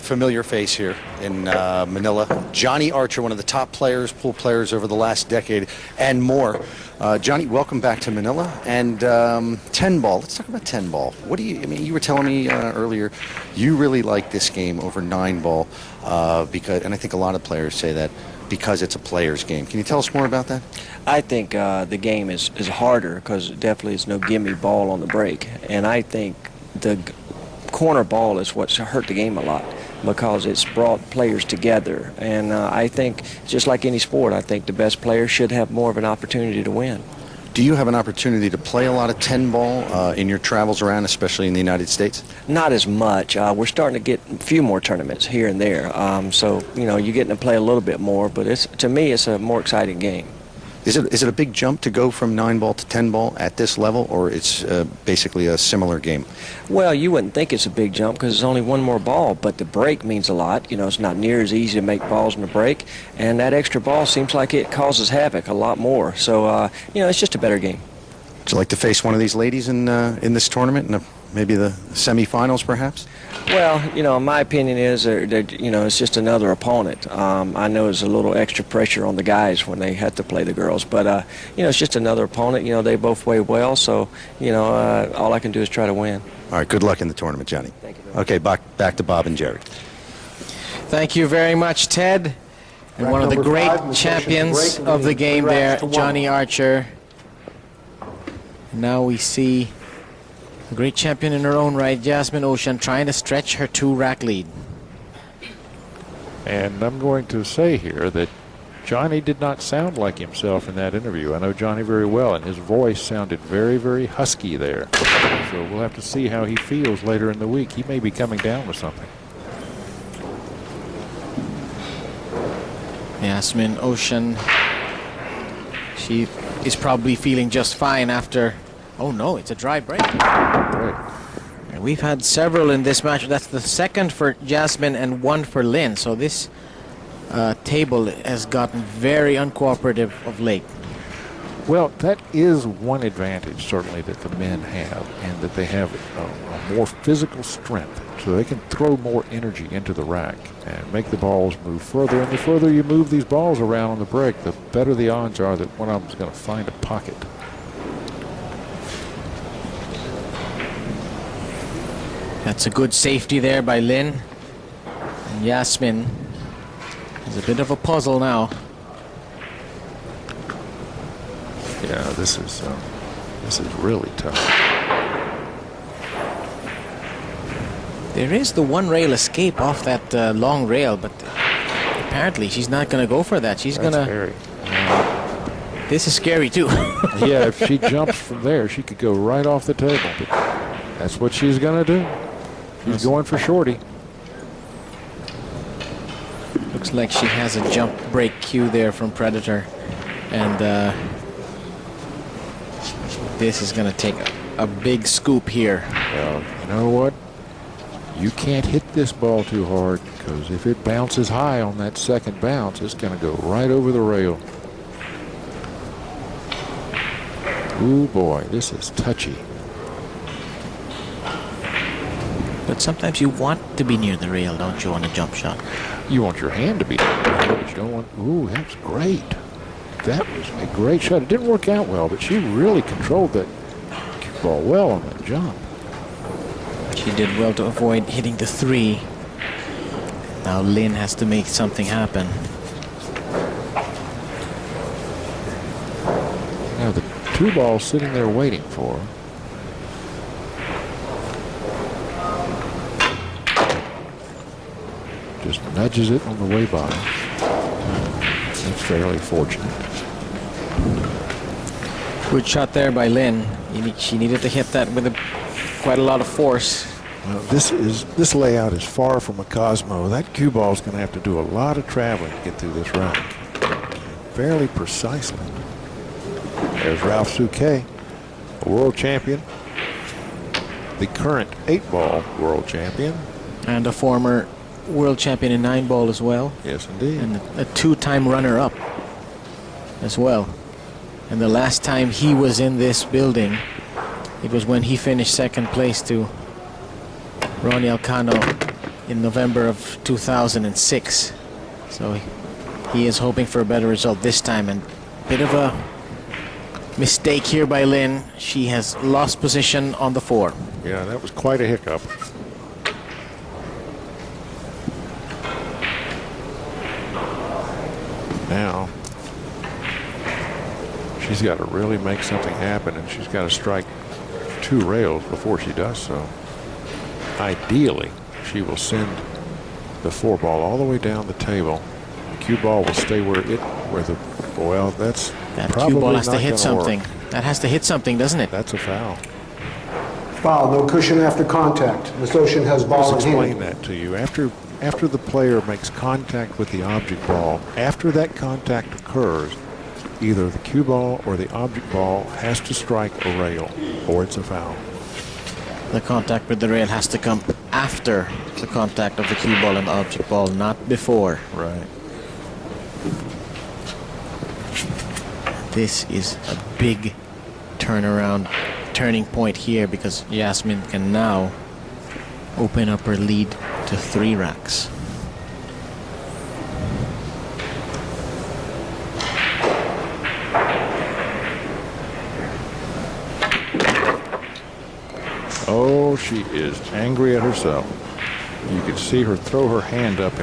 familiar face here in Manila. Johnny Archer, one of the top players, pool players over the last decade and more. Johnny, welcome back to Manila. And 10 ball. Let's talk about 10 ball. What do you? I mean, you were telling me earlier, you really like this game over 9 ball because, and I think a lot of players say that because it's a player's game. Can you tell us more about that? I think the game is harder because definitely it's no gimme ball on the break, and I think the corner ball is what's hurt the game a lot because it's brought players together. And I think, just like any sport, I think the best players should have more of an opportunity to win. Do you have an opportunity to play a lot of 10 ball in your travels around, especially in the United States? Not as much. We're starting to get a few more tournaments here and there. So, you know, you're getting to play a little bit more, but to me, it's a more exciting game. Is it a big jump to go from 9 ball to 10 ball at this level, or it's basically a similar game? Well, you wouldn't think it's a big jump because it's only one more ball, but the break means a lot. You know, it's not near as easy to make balls in the break, and that extra ball seems like it causes havoc a lot more. So, you know, it's just a better game. Would you like to face one of these ladies in this tournament, in maybe the semifinals, perhaps? Well, you know, my opinion is that, you know, it's just another opponent. I know there's a little extra pressure on the guys when they have to play the girls, but, you know, it's just another opponent. You know, they both weigh well, so, you know, all I can do is try to win. All right, good luck in the tournament, Johnny. Thank you. Okay, back to Bob and Jerry. Thank you very much, Ted. And one of the great champions of the game there, Johnny Archer. Now we see a great champion in her own right, Jasmine Ouschan, trying to stretch her 2-rack lead. And I'm going to say here that Johnny did not sound like himself in that interview. I know Johnny very well, and his voice sounded very, very husky there. So we'll have to see how he feels later in the week. He may be coming down with something. Jasmine Ouschan, she is probably feeling just fine after... Oh no, it's a dry break. Right. And we've had several in this match. That's the second for Jasmine and one for Lynn. So this table has gotten very uncooperative of late. Well, that is one advantage, certainly, that the men have, and that they have a more physical strength, so they can throw more energy into the rack and make the balls move further. And the further you move these balls around on the break, the better the odds are that one of them is going to find a pocket. That's a good safety there by Lynn. And Jasmine is a bit of a puzzle now. Yeah, this is really tough. There is the one rail escape off that long rail, but apparently she's not going to go for that. She's going to... Scary. This is scary too. Yeah, if she jumps from there, she could go right off the table. But that's what she's going to do. She's going for shorty. Looks like she has a jump break cue there from Predator. And this is going to take a big scoop here. Well, you know what? You can't hit this ball too hard, because if it bounces high on that second bounce, it's going to go right over the rail. Ooh, boy, this is touchy. But sometimes you want to be near the rail, don't you, on a jump shot? You want your hand to be there, but you don't want... Ooh, that's great. That was a great shot. It didn't work out well, but she really controlled that ball well on that jump. She did well to avoid hitting the 3. Now Lynn has to make something happen. Now the 2 balls sitting there waiting for her. Just nudges it on the way by. That's fairly fortunate. Good shot there by Lynn. She needed to hit that with quite a lot of force. Well, this layout is far from a Cosmo. That cue ball is going to have to do a lot of traveling to get through this rack. Fairly precisely. There's Ralph Souquet, a world champion, the current 8-ball world champion, and a former world champion in 9-ball as well. Yes, indeed. And a 2-time runner-up as well. And the last time he was in this building, it was when he finished second place to Ronnie Alcano in November of 2006. So he is hoping for a better result this time, and a bit of a mistake here by Lynn. She has lost position on the 4. Yeah, that was quite a hiccup. Now, she's got to really make something happen, and she's got to strike 2 rails before she does so. Ideally, she will send the 4 ball all the way down the table. The cue ball will stay where the, well, that's That probably cue ball has not to hit gonna something. work. That has to hit something, doesn't it? That's a foul. Foul, no cushion after contact. Ms. Ouschan has ball Let's in explain hand. that to you. After the player makes contact with the object ball, after that contact occurs, either the cue ball or the object ball has to strike a rail, or it's a foul. The contact with the rail has to come after the contact of the cue ball and the object ball, not before. Right. This is a big turning point here, because Jasmine can now open up her lead to 3 racks. Oh, she is angry at herself. You can see her throw her hand up